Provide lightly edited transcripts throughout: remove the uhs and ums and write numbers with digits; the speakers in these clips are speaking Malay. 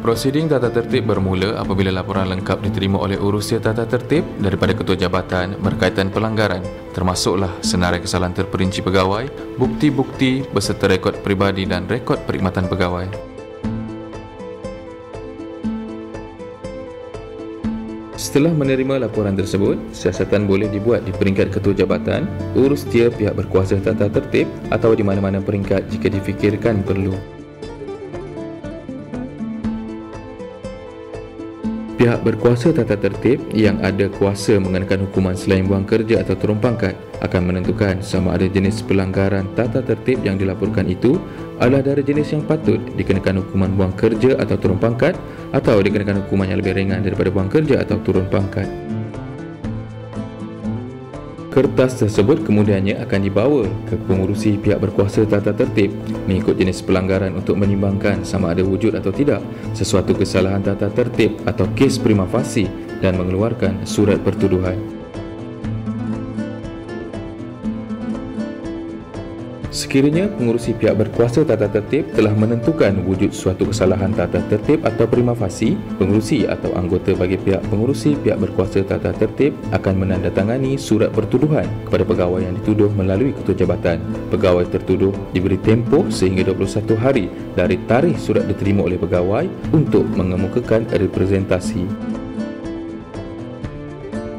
Prosiding tata tertib bermula apabila laporan lengkap diterima oleh urusia tata tertib daripada ketua jabatan berkaitan pelanggaran, termasuklah senarai kesalahan terperinci pegawai, bukti-bukti beserta rekod peribadi dan rekod perkhidmatan pegawai. Setelah menerima laporan tersebut, siasatan boleh dibuat di peringkat ketua jabatan, urustia pihak berkuasa tata tertib atau di mana-mana peringkat jika difikirkan perlu. Pihak berkuasa tata tertib yang ada kuasa mengenakan hukuman selain buang kerja atau turun pangkat akan menentukan sama ada jenis pelanggaran tata tertib yang dilaporkan itu adalah dari jenis yang patut dikenakan hukuman buang kerja atau turun pangkat atau dikenakan hukuman yang lebih ringan daripada buang kerja atau turun pangkat. Kertas tersebut kemudiannya akan dibawa ke pengurusi pihak berkuasa tata tertib mengikut jenis pelanggaran untuk menimbangkan sama ada wujud atau tidak sesuatu kesalahan tata tertib atau kes prima facie dan mengeluarkan surat pertuduhan. Sekiranya pengurusi pihak berkuasa tata tertib telah menentukan wujud suatu kesalahan tata tertib atau prima facie, pengurusi atau anggota bagi pihak pengurusi pihak berkuasa tata tertib akan menandatangani surat pertuduhan kepada pegawai yang dituduh melalui ketua jabatan. Pegawai tertuduh diberi tempoh sehingga 21 hari dari tarikh surat diterima oleh pegawai untuk mengemukakan representasi.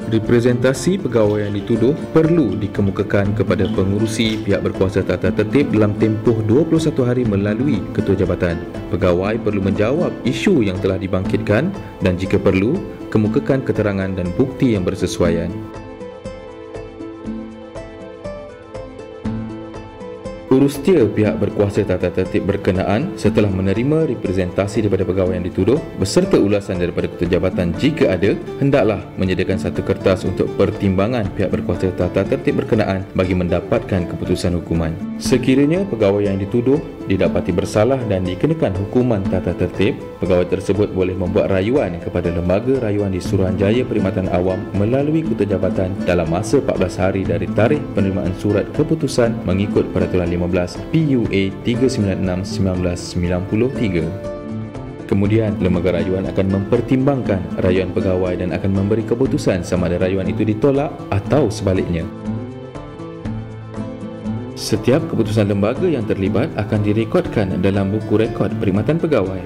Representasi pegawai yang dituduh perlu dikemukakan kepada pengurusi pihak berkuasa tata tertib dalam tempoh 21 hari melalui ketua jabatan. Pegawai perlu menjawab isu yang telah dibangkitkan dan jika perlu, kemukakan keterangan dan bukti yang bersesuaian. Urustia pihak berkuasa tata tertib berkenaan setelah menerima representasi daripada pegawai yang dituduh beserta ulasan daripada ketua jabatan jika ada, hendaklah menyediakan satu kertas untuk pertimbangan pihak berkuasa tata tertib berkenaan bagi mendapatkan keputusan hukuman. Sekiranya pegawai yang dituduh didapati bersalah dan dikenakan hukuman tata tertib, pegawai tersebut boleh membuat rayuan kepada Lembaga Rayuan di Suruhanjaya Perkhidmatan Awam melalui ketua jabatan dalam masa 14 hari dari tarikh penerimaan surat keputusan mengikut Peraturan 15 PUA 396/1993. Kemudian, lembaga rayuan akan mempertimbangkan rayuan pegawai dan akan memberi keputusan sama ada rayuan itu ditolak atau sebaliknya. Setiap keputusan lembaga yang terlibat akan direkodkan dalam buku rekod perkhidmatan pegawai.